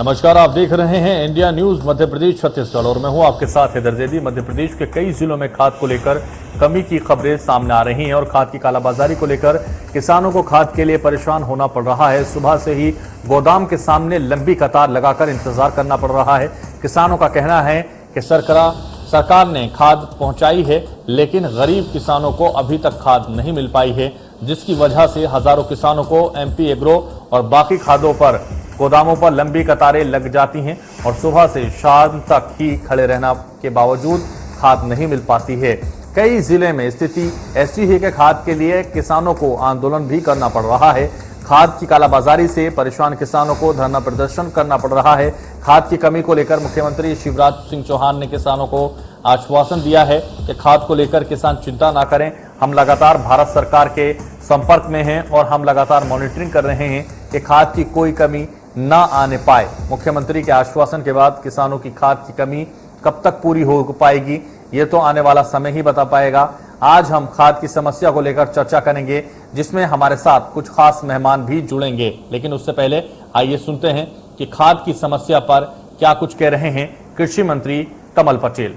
नमस्कार, आप देख रहे हैं इंडिया न्यूज मध्य प्रदेश छत्तीसगढ़ और मैं हूं आपके साथ हैदर जैदी। मध्य प्रदेश के कई जिलों में खाद को लेकर कमी की खबरें सामने आ रही हैं और खाद की कालाबाजारी को लेकर किसानों को खाद के लिए परेशान होना पड़ रहा है। सुबह से ही गोदाम के सामने लंबी कतार लगाकर इंतजार करना पड़ रहा है। किसानों का कहना है कि सरकार ने खाद पहुंचाई है, लेकिन गरीब किसानों को अभी तक खाद नहीं मिल पाई है, जिसकी वजह से हजारों किसानों को एमपी एग्रो और बाकी खादों पर गोदामों पर लंबी कतारें लग जाती हैं और सुबह से शाम तक ही खड़े रहने के बावजूद खाद नहीं मिल पाती है। कई जिले में स्थिति ऐसी है कि खाद के लिए किसानों को आंदोलन भी करना पड़ रहा है। खाद की कालाबाजारी से परेशान किसानों को धरना प्रदर्शन करना पड़ रहा है। खाद की कमी को लेकर मुख्यमंत्री शिवराज सिंह चौहान ने किसानों को आश्वासन दिया है कि खाद को लेकर किसान चिंता ना करें। हम लगातार भारत सरकार के संपर्क में हैं और हम लगातार मॉनिटरिंग कर रहे हैं कि खाद की कोई कमी ना आने पाए। मुख्यमंत्री के आश्वासन के बाद किसानों की खाद की कमी कब तक पूरी हो पाएगी, ये तो आने वाला समय ही बता पाएगा। आज हम खाद की समस्या को लेकर चर्चा करेंगे, जिसमें हमारे साथ कुछ खास मेहमान भी जुड़ेंगे। लेकिन उससे पहले आइए सुनते हैं कि खाद की समस्या पर क्या कुछ कह रहे हैं कृषि मंत्री कमल पटेल।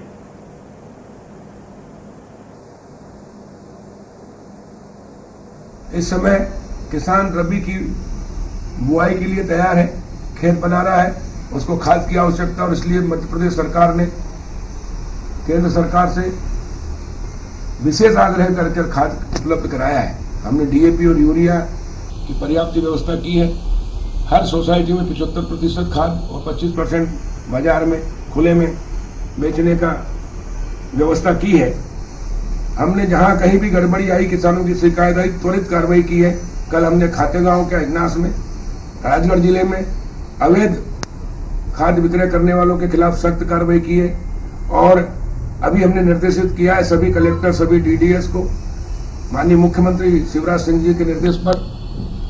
इस समय किसान रबी की बुआई के लिए तैयार है, खेत बना रहा है, उसको खाद की आवश्यकता और इसलिए मध्य प्रदेश सरकार ने केंद्र सरकार से विशेष आग्रह करके खाद उपलब्ध कराया है। हमने डीएपी और यूरिया की पर्याप्त व्यवस्था की है। हर सोसाइटी में 75% खाद और 25% बाजार में खुले में बेचने का व्यवस्था की है। हमने जहां कहीं भी गड़बड़ी आई, किसानों की शिकायत आई, त्वरित कार्रवाई की है। कल हमने खातेगांव के अजनास में राजगढ़ जिले में अवैध खाद विक्रय करने वालों के खिलाफ सख्त कार्रवाई की है और अभी हमने निर्देशित किया है सभी कलेक्टर, सभी डीडीएस को माननीय मुख्यमंत्री शिवराज सिंह जी के निर्देश पर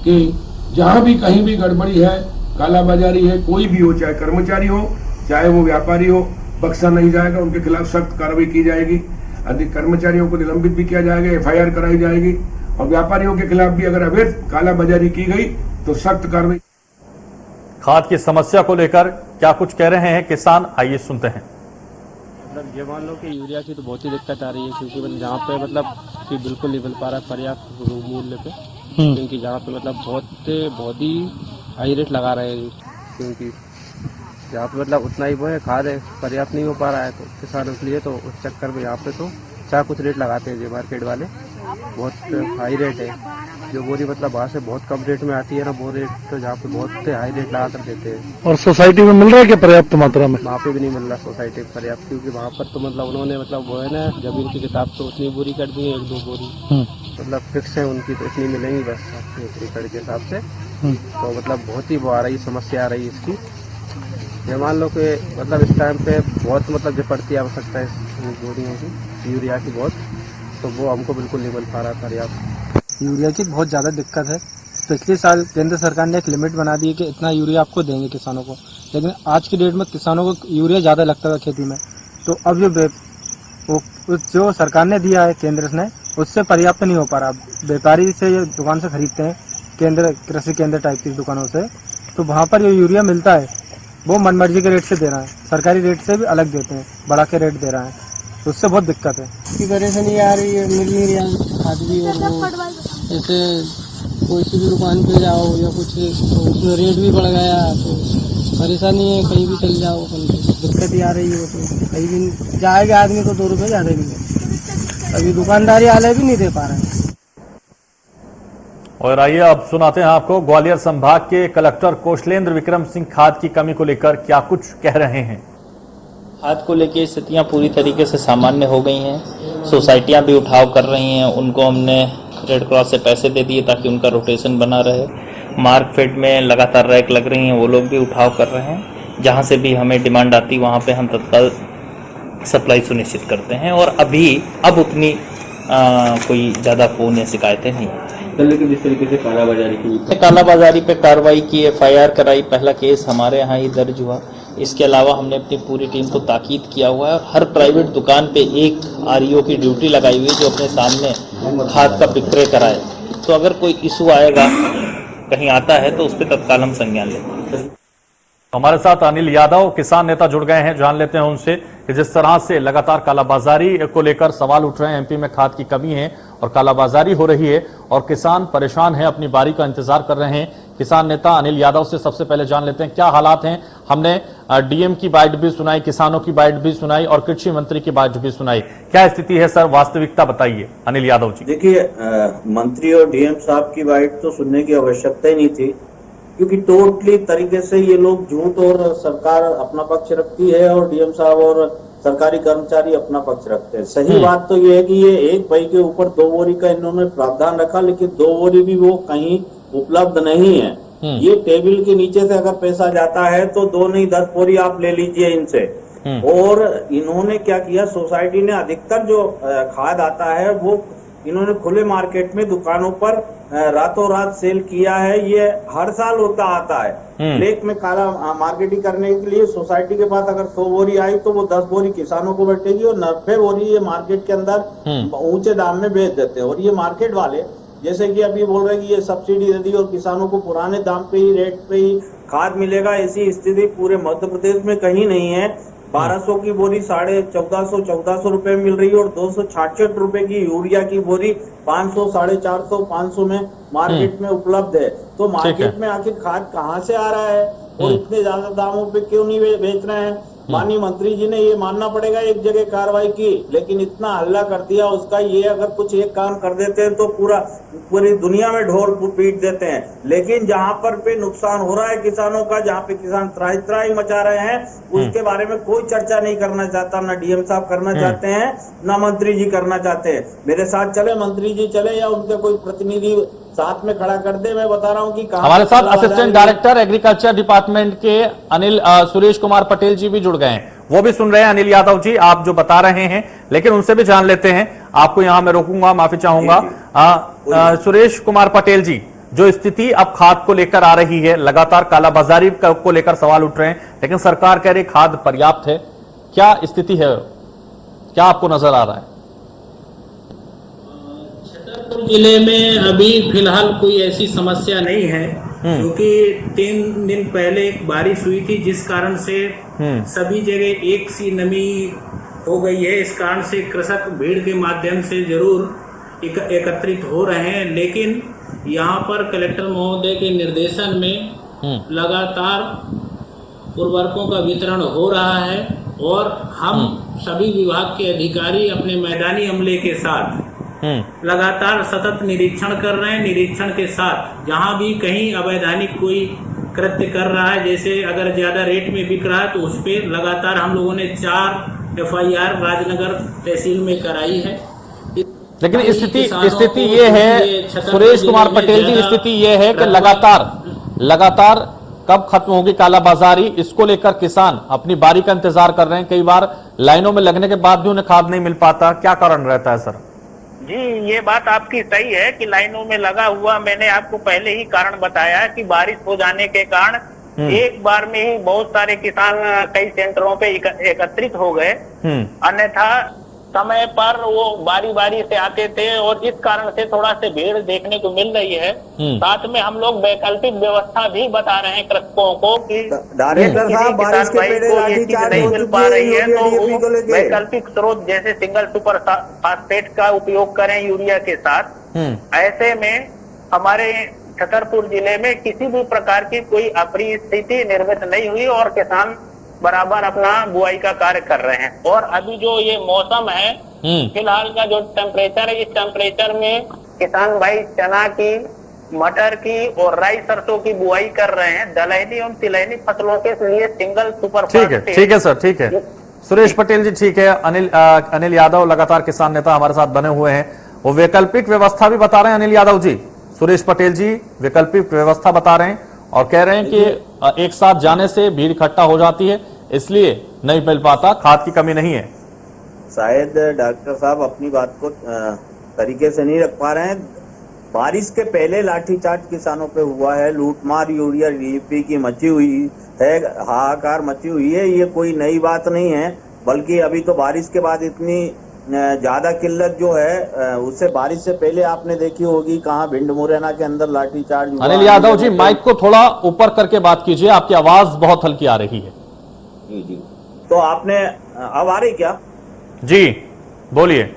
कि जहां भी कहीं भी गड़बड़ी है, कालाबाजारी है, कोई भी हो, चाहे कर्मचारी हो चाहे वो व्यापारी हो, बख्शा नहीं जाएगा। उनके खिलाफ सख्त कार्रवाई की जाएगी। अधिक कर्मचारियों को निलंबित भी किया जाएगा, एफआईआर कराई जाएगी और व्यापारियों के खिलाफ भी अगर अवैध कालाबाजारी की गई तो सख्त कार्रवाई। खाद की समस्या को लेकर क्या कुछ कह रहे हैं किसान, आइए सुनते हैं। मतलब ये मान लो कि यूरिया की तो बहुत ही दिक्कत आ रही है, क्योंकि जहाँ पे मतलब कि बिल्कुल नहीं मिल पा रहा पर्याप्त मूल्य पे, क्योंकि जहाँ पे मतलब बहुत ही हाई रेट लगा रहे हैं, क्योंकि जहाँ पे मतलब उतना ही वो है, खाद है पर्याप्त नहीं हो पा रहा है तो किसान, इसलिए तो उस चक्कर में यहाँ पे तो चाहे कुछ रेट लगाते हैं जो मार्केट वाले, बहुत हाई रेट है। जो बोरी मतलब वहाँ से बहुत कम रेट में आती है ना, वो रेट तो जहाँ पे बहुत हाई रेट लगा कर देते हैं। और सोसाइटी में मिल रहा है क्या पर्याप्त मात्रा में? वहाँ पे भी नहीं मिल रहा सोसाइटी में पर्याप्त, क्योंकि वहाँ पर तो मतलब उन्होंने मतलब वो है ना, जमीन की किताब तो उतनी बोरी कर दी है, 1-2 बोरी मतलब फिक्स है उनकी, तो इतनी मिलेंगी बस एकड़ के हिसाब से। तो मतलब बहुत ही वो आ रही समस्या आ रही है इसकी। ये मान लो कि मतलब इस टाइम पे बहुत मतलब जो पड़ती आवश्यकता है बोरियों की, यूरिया की बहुत, तो वो हमको बिल्कुल नहीं मिल पा रहा पर्याप्त। यूरिया की बहुत ज़्यादा दिक्कत है। पिछले साल केंद्र सरकार ने एक लिमिट बना दी है कि इतना यूरिया आपको देंगे किसानों को, लेकिन आज की डेट में किसानों को यूरिया ज़्यादा लगता है खेती में। तो अब जो सरकार ने दिया है केंद्र ने, उससे पर्याप्त नहीं हो पा रहा। व्यापारी से ये दुकान से खरीदते हैं, कृषि केंद्र टाइप की दुकानों से, तो वहाँ पर जो यूरिया मिलता है वो मनमर्जी के रेट से दे रहा है, सरकारी रेट से भी अलग देते हैं, बढ़ा के रेट दे रहा है, तो उससे बहुत दिक्कत है। इसकी परेशानी आ रही है, मिल नहीं रहा खाद भी, और वो जैसे कोई सी भी दुकान पे जाओ या कुछ तो उसमें रेट भी बढ़ गया, तो परेशानी है। कहीं भी चल जाओ दिक्कत ही आ रही है। तो कहीं भी जाएगा आदमी को 2 रुपये ज़्यादा मिले, अभी दुकानदारी वाले भी नहीं दे पा रहे हैं। और आइए अब सुनाते हैं आपको ग्वालियर संभाग के कलेक्टर कौशलेंद्र विक्रम सिंह खाद की कमी को लेकर क्या कुछ कह रहे हैं। खाद को लेकर स्थितियां पूरी तरीके से सामान्य हो गई हैं। सोसाइटियां भी उठाव कर रही हैं, उनको हमने रेड क्रॉस से पैसे दे दिए ताकि उनका रोटेशन बना रहे। मार्केट में लगातार रैक लग रही हैं, वो लोग भी उठाव कर रहे हैं। जहां से भी हमें डिमांड आती वहां पे हम तत्काल सप्लाई सुनिश्चित करते हैं और अब उतनी कोई ज़्यादा फ़ोन या शिकायतें नहीं आती। लेकिन जिस तरीके से कालाबाजारी पे कार्रवाई की, एफआईआर कराई, पहला केस हमारे यहाँ ही दर्ज हुआ। इसके अलावा हमने अपनी पूरी टीम को ताकीद किया हुआ है और हर प्राइवेट दुकान पे एक आरईओ की ड्यूटी लगाई हुई है जो अपने सामने खाद का विक्रय कराए। तो अगर कोई इशू आएगा, कहीं आता है, तो उस पर तत्काल हम संज्ञान लेंगे। हमारे साथ अनिल यादव किसान नेता जुड़ गए हैं, जान लेते हैं उनसे कि जिस तरह से लगातार कालाबाजारी को लेकर सवाल उठ रहे हैं, एमपी में खाद की कमी है और कालाबाजारी हो रही है और किसान परेशान हैं, अपनी बारी का इंतजार कर रहे हैं। किसान नेता अनिल यादव से सबसे पहले जान लेते हैं क्या हालात हैं। हमने डीएम की बाइट भी सुनाई, किसानों की बाइट भी सुनाई और कृषि मंत्री की बाइट भी सुनाई। क्या स्थिति है सर, वास्तविकता बताइए अनिल यादव जी। देखिए, मंत्री और डीएम साहब की बाइट तो सुनने की आवश्यकता ही नहीं थी, क्योंकि टोटली तरीके से ये लोग झूठ और सरकार अपना पक्ष रखती है और डीएम साहब और सरकारी कर्मचारी अपना पक्ष रखते हैं। सही बात तो ये है कि ये एक भाई के ऊपर 2 बोरी का इन्होंने प्रावधान रखा, लेकिन 2 बोरी भी वो कहीं उपलब्ध नहीं है। ये टेबल के नीचे से अगर पैसा जाता है तो 2 नहीं 10 बोरी आप ले लीजिए इनसे। और इन्होंने क्या किया, सोसाइटी ने अधिकतर जो खाद आता है वो इन्होंने खुले मार्केट में दुकानों पर रातों रात सेल किया है। ये हर साल होता आता है। ब्लैक में काला मार्केटिंग करने के लिए सोसाइटी के पास अगर 100 बोरी आई तो वो 10 बोरी किसानों को बैठेगी और 90 बोरी ये मार्केट के अंदर ऊंचे दाम में बेच देते हैं। और ये मार्केट वाले जैसे कि अभी बोल रहे हैं कि ये सब्सिडी दे दी और किसानों को पुराने दाम पे ही रेट पे ही खाद मिलेगा, ऐसी स्थिति पूरे मध्य प्रदेश में कहीं नहीं है। 1200 की बोरी 1450 रुपए मिल रही है और 266 रुपए की यूरिया की बोरी 500, 450, 500 में मार्केट में उपलब्ध है। तो मार्केट में आखिर खाद कहाँ से आ रहा है और इतने ज्यादा दामों पे क्यों नहीं बेच रहे हैं? माननीय मंत्री जी ने ये मानना पड़ेगा, एक जगह कार्रवाई की लेकिन इतना हल्ला कर दिया उसका। ये अगर कुछ एक काम कर देते हैं तो पूरी दुनिया में ढोल पीट देते हैं। लेकिन जहाँ पर पे नुकसान हो रहा है किसानों का, जहाँ पे किसान त्राही त्राही मचा रहे हैं, उसके बारे में कोई चर्चा नहीं करना चाहता। ना डीएम साहब करना चाहते हैं, ना मंत्री जी करना चाहते हैं। मेरे साथ चले मंत्री जी चले या उनके कोई प्रतिनिधि साथ में खड़ा कर दे। मैं बता रहा हूँ कि हमारे साथ असिस्टेंट डायरेक्टर एग्रीकल्चर डिपार्टमेंट के सुरेश कुमार पटेल जी भी जुड़ गए हैं, वो भी सुन रहे हैं। अनिल यादव जी आप जो बता रहे हैं, लेकिन उनसे भी जान लेते हैं। आपको यहां मैं रोकूंगा, माफी चाहूंगा। सुरेश कुमार पटेल जी, जो स्थिति अब खाद को लेकर आ रही है, लगातार कालाबाजारी को लेकर सवाल उठ रहे हैं, लेकिन सरकार कह रही खाद पर्याप्त है, क्या स्थिति है, क्या आपको नजर आ रहा है? छतरपुर जिले में अभी फिलहाल कोई ऐसी समस्या नहीं है, क्योंकि 3 दिन पहले एक बारिश हुई थी जिस कारण से सभी जगह एक सी नमी हो गई है। इस कारण से कृषक भीड़ के माध्यम से जरूर एकत्रित हो रहे हैं, लेकिन यहाँ पर कलेक्टर महोदय के निर्देशन में लगातार उर्वरकों का वितरण हो रहा है और हम सभी विभाग के अधिकारी अपने मैदानी अमले के साथ लगातार सतत निरीक्षण कर रहे हैं। निरीक्षण के साथ जहां भी कहीं अवैधानिक कोई कृत्य कर रहा है, जैसे अगर ज्यादा रेट में बिक रहा है तो उस पर लगातार हम लोगों ने 4 FIR राजनगर तहसील में कराई है। लेकिन स्थिति ये है सुरेश कुमार पटेल जी, स्थिति ये है कि लगातार कब खत्म होगी कालाबाजारी, इसको लेकर किसान अपनी बारी का इंतजार कर रहे हैं। कई बार लाइनों में लगने के बाद भी उन्हें खाद नहीं मिल पाता, क्या कारण रहता है सर? जी, ये बात आपकी सही है कि लाइनों में लगा हुआ, मैंने आपको पहले ही कारण बताया कि बारिश हो जाने के कारण एक बार में ही बहुत सारे किसान कई सेंटरों पे एकत्रित हो गए। अन्यथा समय पर वो बारी बारी से आते थे और इस कारण से थोड़ा से भीड़ देखने को मिल रही है। साथ में हम लोग वैकल्पिक व्यवस्था भी बता रहे हैं कृषकों को कि डायरेक्टर साहब बारिश के पेड़े लाठीचार्ज नहीं मिल पा रही है तो को लेके वैकल्पिक स्रोत जैसे सिंगल सुपर फास्फेट का उपयोग करें यूरिया के साथ। ऐसे में हमारे छतरपुर जिले में किसी भी प्रकार की कोई अप्रिय स्थिति निर्मित नहीं हुई और किसान बराबर अपना बुआई का कार्य कर रहे हैं। और अभी जो ये मौसम है, फिलहाल का जो टेम्परेचर है, इस टेम्परेचर में किसान भाई चना की, मटर की और राई सरसों की बुआई कर रहे हैं। दलहनी एवं तिलहनी फसलों के लिए सिंगल सुपर ठीक है सर, ठीक है सुरेश पटेल जी, ठीक है। अनिल यादव लगातार किसान नेता हमारे साथ बने हुए हैं, वो वैकल्पिक व्यवस्था भी बता रहे हैं। अनिल यादव जी, सुरेश पटेल जी वैकल्पिक व्यवस्था बता रहे हैं और कह रहे हैं कि एक साथ जाने से भीड़ इकट्ठा हो जाती है, इसलिए नहीं मिल पाता, खाद की कमी नहीं है। शायद डॉक्टर साहब अपनी बात को तरीके से नहीं रख पा रहे हैं। बारिश के पहले लाठीचार्ज किसानों पे हुआ है, लूटमार यूरिया डीएपी की मची हुई है, हाहाकार मची हुई है। ये कोई नई बात नहीं है, बल्कि अभी तो बारिश के बाद इतनी ज्यादा किल्लत जो है उससे बारिश से पहले आपने देखी होगी कहाँ भिंड मुरैना के अंदर लाठीचार्ज हुआ। अनिल यादव जी माइक को थोड़ा ऊपर करके बात कीजिए, आपकी आवाज बहुत हल्की आ रही है। जी जी, तो आपने अब आ रही क्या? जी बोलिए।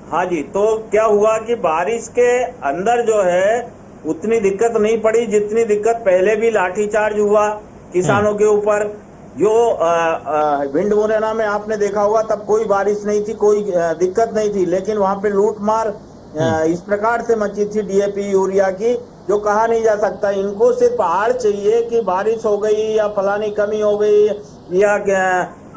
हाँ जी, तो क्या हुआ कि बारिश के अंदर जो है उतनी दिक्कत नहीं पड़ी जितनी दिक्कत पहले भी लाठीचार्ज हुआ किसानों के ऊपर। जो भिंड मुरैना में आपने देखा होगा तब कोई बारिश नहीं थी, कोई दिक्कत नहीं थी, लेकिन वहां पे लूट मार इस प्रकार से मची थी डीएपी यूरिया की जो कहा नहीं जा सकता। इनको सिर्फ आड़ चाहिए कि बारिश हो गई या फलानी कमी हो गई या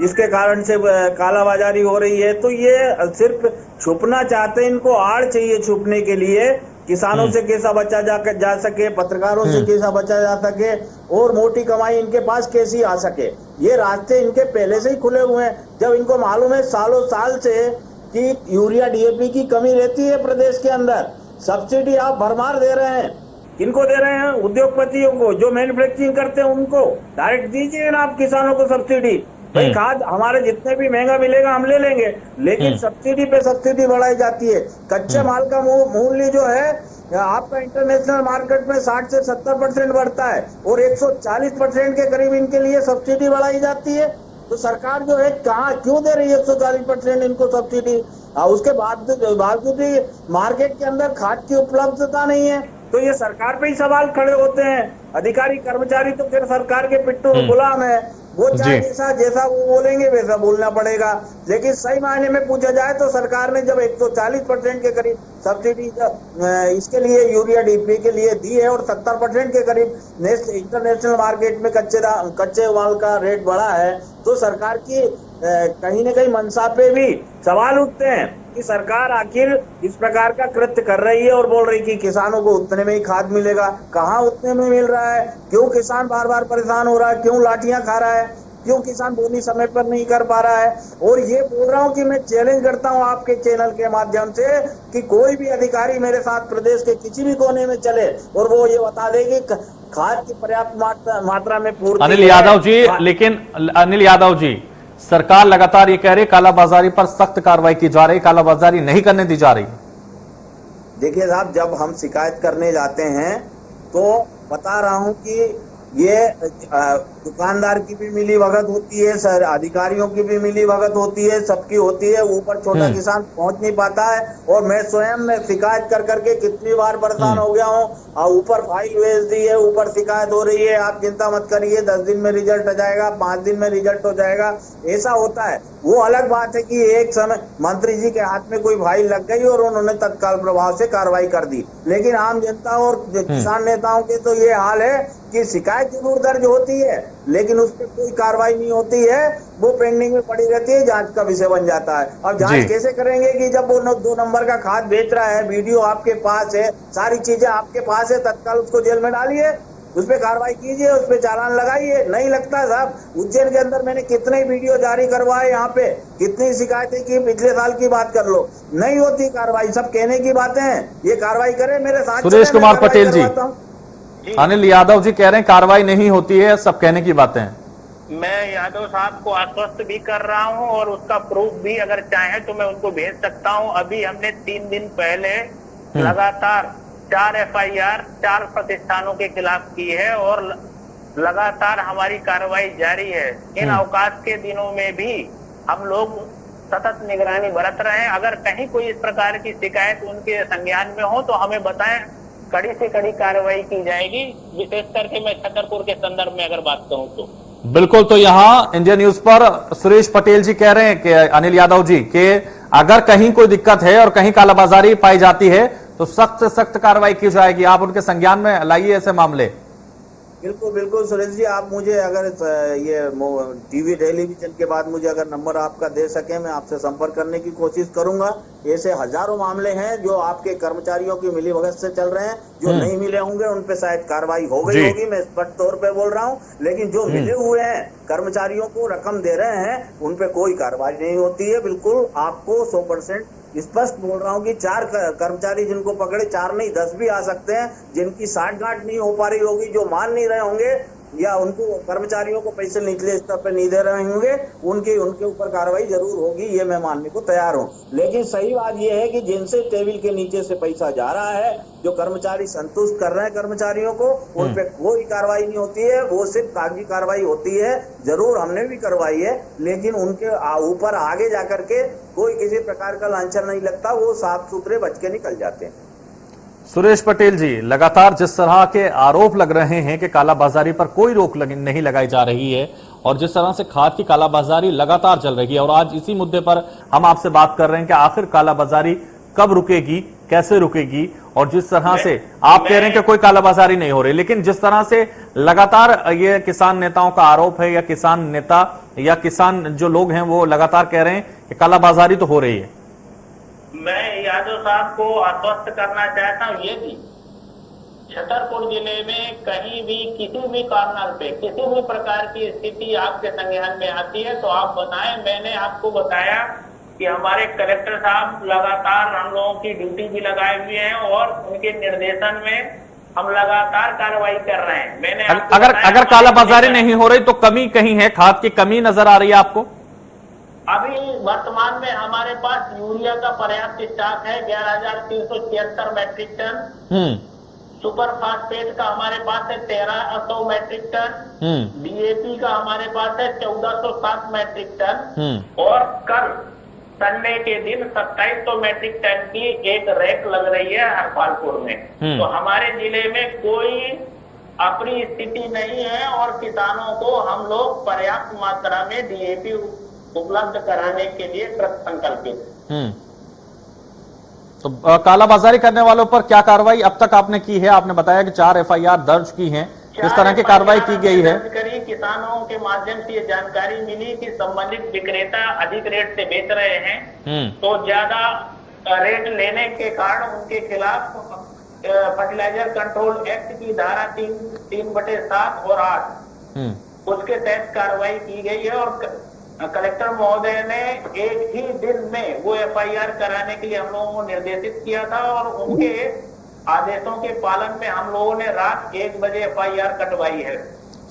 इसके कारण से कालाबाजारी हो रही है, तो ये सिर्फ छुपना चाहते हैं। इनको आड़ चाहिए छुपने के लिए, किसानों से कैसा बचा जा सके, पत्रकारों से कैसा बचा जा सके और मोटी कमाई इनके पास कैसी आ सके। ये रास्ते इनके पहले से ही खुले हुए हैं। जब इनको मालूम है सालों साल से कि यूरिया डीएपी की कमी रहती है प्रदेश के अंदर, सब्सिडी आप भरमार दे रहे हैं। किनको दे रहे हैं? उद्योगपतियों को, जो मैन्युफैक्चरिंग करते हैं उनको डायरेक्ट दीजिए ना आप किसानों को सब्सिडी। भाई खाद हमारे जितने भी महंगा मिलेगा हम ले लेंगे, लेकिन सब्सिडी पे सब्सिडी बढ़ाई जाती है। कच्चे माल का मूल्य जो है आपका इंटरनेशनल मार्केट में 60 से 70% बढ़ता है और 140% के करीब इनके लिए सब्सिडी बढ़ाई जाती है। तो सरकार जो है कहाँ क्यों दे रही है 140% इनको सब्सिडी? उसके बावजूद भी मार्केट के अंदर खाद की उपलब्धता नहीं है। तो ये सरकार पे ही सवाल खड़े होते हैं। अधिकारी कर्मचारी तो फिर सरकार के पिट्ठू गुलाम है, वो चाहे जैसा वो बोलेंगे वैसा बोलना पड़ेगा। लेकिन सही मायने में पूछा जाए तो सरकार ने जब 140% के करीब सब्सिडी इसके लिए यूरिया डीपी के लिए दी है और 70% के करीब इंटरनेशनल मार्केट में कच्चे माल का रेट बढ़ा है, तो सरकार की कहीं न कहीं मंशा पे भी सवाल उठते हैं कि सरकार आखिर इस प्रकार का कृत्य कर रही है और बोल रही कि किसानों को उतने में ही खाद मिलेगा। कहाँ उतने में मिल रहा है? क्यों किसान बार बार परेशान हो रहा है? क्यों लाठियां खा रहा है? क्यों किसान बोनी समय पर नहीं कर पा रहा है? और ये बोल रहा हूँ कि मैं चैलेंज करता हूँ आपके चैनल के माध्यम से कि कोई भी अधिकारी मेरे साथ प्रदेश के किसी भी कोने में चले और वो ये बता दे कि खाद की पर्याप्त मात्रा में पूर्ति। अनिल यादव जी, लेकिन अनिल यादव जी, सरकार लगातार ये कह रही कालाबाजारी पर सख्त कार्रवाई की जा रही, कालाबाजारी नहीं करने दी जा रही। देखिए साहब, जब हम शिकायत करने जाते हैं तो बता रहा हूं कि ये दुकानदार की भी मिली भगत होती है, सर अधिकारियों की भी मिली भगत होती है, सबकी होती है। ऊपर छोटा किसान पहुंच नहीं पाता है और मैं स्वयं में शिकायत कर करके कितनी बार परेशान हो गया हूं। और ऊपर फाइल भेज दी है, ऊपर शिकायत हो रही है, आप चिंता मत करिए 10 दिन में रिजल्ट आ जाएगा, 5 दिन में रिजल्ट हो जाएगा, ऐसा होता है। वो अलग बात है कि एक समय मंत्री जी के हाथ में कोई फाइल लग गई और उन्होंने तत्काल प्रभाव से कार्रवाई कर दी। लेकिन आम जनता और किसान नेताओं के तो ये हाल है कि शिकायत जरूर दर्ज होती है लेकिन उस पर कोई कार्रवाई नहीं होती है, वो पेंडिंग में पड़ी रहती है, जांच का विषय बन जाता है। अब जांच कैसे करेंगे कि जब वो 2 नंबर का खाद बेच रहा है, वीडियो आपके पास है, सारी चीजें आपके पास है, तत्काल उसको जेल में डालिए, उस पर कार्रवाई कीजिए, उस पर चालान लगाइए। नहीं लगता साहब। उज्जैन के अंदर मैंने कितने वीडियो जारी करवाए, यहाँ पे कितनी शिकायतें की, पिछले साल की बात कर लो, नहीं होती कार्रवाई। सब कहने की बातें हैं, ये कार्रवाई करे मेरे साथ। सुरेश कुमार पटेल जी, अनिल यादव जी कह रहे हैं कार्रवाई नहीं होती है, सब कहने की बातें हैं। मैं यादव साहब को आश्वस्त भी कर रहा हूं और उसका प्रूफ भी अगर चाहे तो मैं उनको भेज सकता हूं। अभी हमने 3 दिन पहले लगातार 4 FIR 4 प्रतिष्ठानों के खिलाफ की है और लगातार हमारी कार्रवाई जारी है। इन अवकाश के दिनों में भी हम लोग सतत निगरानी बरत रहे हैं। अगर कहीं कोई इस प्रकार की शिकायत उनके संज्ञान में हो तो हमें बताएं, कड़ी से कड़ी कार्रवाई की जाएगी। विशेष करके मैं छतरपुर के संदर्भ में अगर बात करूं तो बिल्कुल। तो यहाँ इंडिया न्यूज पर सुरेश पटेल जी कह रहे हैं कि अनिल यादव जी के अगर कहीं कोई दिक्कत है और कहीं कालाबाजारी पाई जाती है तो सख्त से सख्त कार्रवाई की जाएगी। आप उनके संज्ञान में लाइए ऐसे मामले। बिल्कुल बिल्कुल सुरेश जी, आप मुझे अगर ये टीवी टेलीविजन के बाद मुझे अगर नंबर आपका दे सके, मैं आपसे संपर्क करने की कोशिश करूंगा। ऐसे हजारों मामले हैं जो आपके कर्मचारियों की मिलीभगत से चल रहे हैं, जो नहीं मिले होंगे उन पे शायद कार्रवाई हो गई होगी, मैं स्पष्ट तौर पे बोल रहा हूँ। लेकिन जो मिले हुए हैं, कर्मचारियों को रकम दे रहे हैं, उन पे कोई कार्रवाई नहीं होती है। बिल्कुल आपको 100% स्पष्ट बोल रहा हूँ कि 4 कर्मचारी जिनको पकड़े, 4 नहीं 10 भी आ सकते हैं, जिनकी साठगांठ नहीं हो पा रही होगी, जो मान नहीं रहे होंगे, या उनको कर्मचारियों को पैसे निचले स्तर पर नहीं दे रहे होंगे, उनके ऊपर कार्रवाई जरूर होगी, ये मैं मानने को तैयार हूँ। लेकिन सही बात ये है कि जिनसे टेबल के नीचे से पैसा जा रहा है, जो कर्मचारी संतुष्ट कर रहे हैं कर्मचारियों को, उन पे कोई कार्रवाई नहीं होती है, वो सिर्फ कागजी कार्रवाई होती है। जरूर हमने भी करवाई है, लेकिन उनके ऊपर आगे जाकर के कोई किसी प्रकार का लांछन नहीं लगता, वो साफ सुथरे बच के निकल जाते हैं। सुरेश पटेल जी, लगातार जिस तरह के आरोप लग रहे हैं कि कालाबाजारी पर कोई रोक नहीं लगाई जा रही है और जिस तरह से खाद की कालाबाजारी लगातार चल रही है, और आज इसी मुद्दे पर हम आपसे बात कर रहे हैं कि आखिर कालाबाजारी कब रुकेगी, कैसे रुकेगी, और जिस तरह से आप कह रहे हैं कि कोई कालाबाजारी नहीं हो रही, लेकिन जिस तरह से लगातार ये किसान नेताओं का आरोप है या किसान नेता या किसान जो लोग हैं वो लगातार कह रहे हैं कि कालाबाजारी तो हो रही है। मैं यादव साहब को आश्वस्त करना चाहता हूँ ये कि छतरपुर जिले में कहीं भी किसी भी कॉर्नर पे किसी भी प्रकार की स्थिति आपके संज्ञान में आती है तो आप बताएं। मैंने आपको बताया कि हमारे कलेक्टर साहब लगातार हम लोगों की ड्यूटी भी लगाए हुए हैं और उनके निर्देशन में हम लगातार कार्रवाई कर रहे हैं। मैंने अगर कालाबाजारी नहीं हो रही तो कमी कहीं है, खाद की कमी नजर आ रही है आपको? अभी वर्तमान में हमारे पास यूरिया का पर्याप्त स्टॉक है 11,376 मैट्रिक टन। सुपर फास्फेट का हमारे पास है 1,300 मैट्रिक टन। डीएपी का हमारे पास है 1,407 मैट्रिक टन। और कल संडे के दिन 2,700 मैट्रिक टन की एक रैक लग रही है हरपालपुर में। तो हमारे जिले में कोई अपनी स्थिति नहीं है और किसानों को हम लोग पर्याप्त मात्रा में डीएपी उपलब्ध कराने के लिए कृत संकल्पित। तो कालाबाजारी करने वालों पर क्या कार्रवाई अब तक आपने की है? आपने बताया कि 4 एफआईआर दर्ज की हैं, किस तरह की कार्रवाई की गई है? किसानों के माध्यम से ये जानकारी मिली कि संबंधित विक्रेता अधिक रेट से बेच रहे हैं, तो ज्यादा रेट लेने के कारण उनके खिलाफ फर्टिलाइजर कंट्रोल एक्ट की धारा 3/7 और 8 उसके तहत कार्रवाई की गई है। और कलेक्टर महोदय ने एक ही दिन में वो एफआईआर कराने के लिए हम लोगों को निर्देशित किया था और उनके आदेशों के पालन में हम लोगों ने रात 1 बजे एफआईआर कटवाई है।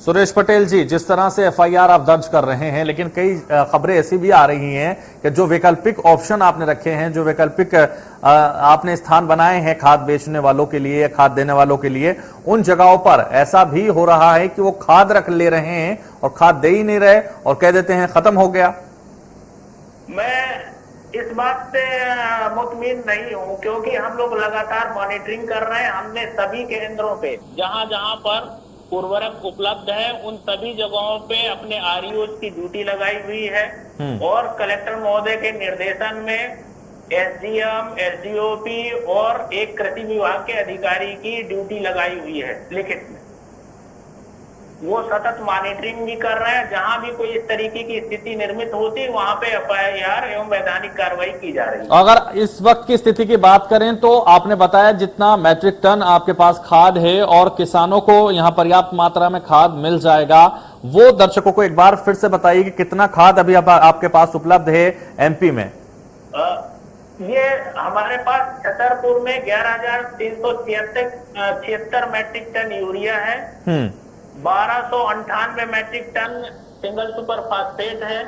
सुरेश पटेल जी, जिस तरह से एफआईआर आप दर्ज कर रहे हैं, लेकिन कई खबरें ऐसी भी आ रही हैं कि जो वैकल्पिक ऑप्शन आपने रखे हैं, जो वैकल्पिक आपने स्थान बनाए हैं खाद बेचने वालों के लिए, खाद देने वालों के लिए, उन जगहों पर ऐसा भी हो रहा है कि वो खाद रख ले रहे हैं और खाद दे ही नहीं रहे और कह देते हैं खत्म हो गया। मैं इस बात से मुतमिन नहीं हूँ क्योंकि हम लोग लगातार मॉनिटरिंग कर रहे हैं। हमने सभी केंद्रों पे जहाँ जहाँ पर उर्वरक उपलब्ध है उन सभी जगहों पे अपने आरईओ की ड्यूटी लगाई हुई है और कलेक्टर महोदय के निर्देशन में एसडीएम, एसडीओपी और एक कृषि विभाग के अधिकारी की ड्यूटी लगाई हुई है लिखित में। वो सतत मॉनिटरिंग भी कर रहे हैं। जहां भी कोई इस तरीके की स्थिति निर्मित होती वहां पे एफआईआर एवं वैधानिक कार्रवाई की जा रही है। अगर इस वक्त की स्थिति की बात करें तो आपने बताया जितना मैट्रिक टन आपके पास खाद है और किसानों को यहां पर्याप्त मात्रा में खाद मिल जाएगा, वो दर्शकों को एक बार फिर से बताइए कि कितना खाद अभी आपके पास उपलब्ध है एमपी में? ये हमारे पास छतरपुर में 11,376 मैट्रिक टन यूरिया है, 1298 metric ton single super phosphate है,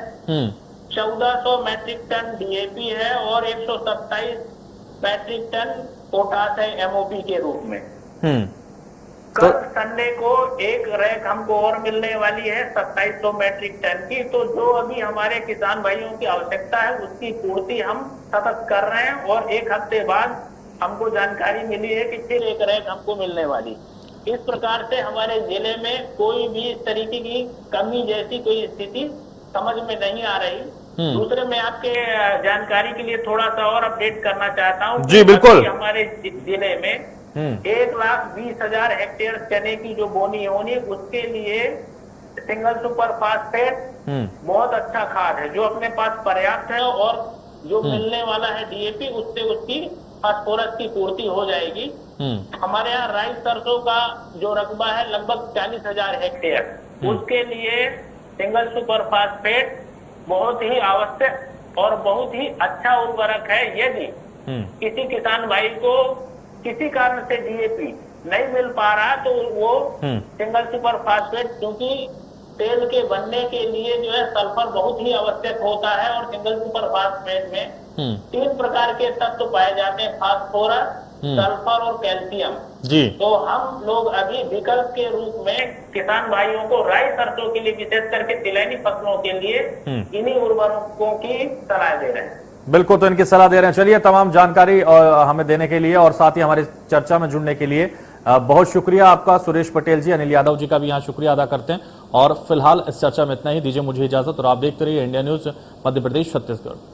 1400 मैट्रिक टन डीएपी है और 127 मैट्रिक टन पोटास है एमओपी के रूप में। कल संडे को एक रैक हमको और मिलने वाली है 2700 मैट्रिक टन की। तो जो अभी हमारे किसान भाइयों की आवश्यकता है उसकी पूर्ति हम सतत कर रहे हैं और एक हफ्ते बाद हमको जानकारी मिली है कि फिर एक रैक हमको मिलने वाली। इस प्रकार से हमारे जिले में कोई भी इस तरीके की कमी जैसी कोई स्थिति समझ में नहीं आ रही। दूसरे मैं आपके जानकारी के लिए थोड़ा सा और अपडेट करना चाहता हूँ। जी बिल्कुल। हमारे जिले में 1,20,000 हेक्टेयर चने की जो बोनी होनी उसके लिए सिंगल सुपर फास्फेट बहुत अच्छा खाद है जो अपने पास पर्याप्त है और जो मिलने वाला है डीएपी उससे उसकी फास्फोरस की पूर्ति हो जाएगी। हमारे यहाँ राई सरसों का जो रकबा है लगभग 40,000 हेक्टेयर, उसके लिए सिंगल सुपर फास्फेट बहुत ही आवश्यक और बहुत ही अच्छा उर्वरक है। यदि किसी किसान भाई को किसी कारण से डीएपी नहीं मिल पा रहा, तो वो सिंगल सुपर फास्फेट, क्योंकि तेल के बनने के लिए जो है सल्फर बहुत ही आवश्यक होता है, और सिंगल सुपर फास्फेट में 3 प्रकार के तत्व पाए जाते हैं, फास्फोरस, सल्फर और कैल्शियम जी। तो हम लोग अभी विकल्प के रूप में किसान भाइयों को राई सरसों के लिए, विशेष करके तिलहनी फसलों के लिए इन्हीं उर्वरकों की सलाह दे रहे हैं। बिल्कुल, तो इनकी सलाह दे रहे हैं। चलिए, तमाम जानकारी और हमें देने के लिए और साथ ही हमारी चर्चा में जुड़ने के लिए बहुत शुक्रिया आपका सुरेश पटेल जी। अनिल यादव जी का भी यहाँ शुक्रिया अदा करते हैं। और फिलहाल इस चर्चा में इतना ही, दीजिए मुझे इजाजत और आप देखते रहिए इंडिया न्यूज मध्य प्रदेश छत्तीसगढ़।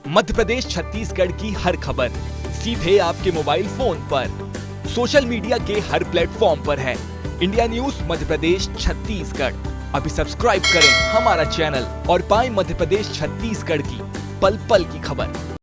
मध्य प्रदेश छत्तीसगढ़ की हर खबर सीधे आपके मोबाइल फोन पर, सोशल मीडिया के हर प्लेटफॉर्म पर है। इंडिया न्यूज मध्य प्रदेश छत्तीसगढ़, अभी सब्सक्राइब करें हमारा चैनल और पाएं मध्य प्रदेश छत्तीसगढ़ की पल पल की खबर।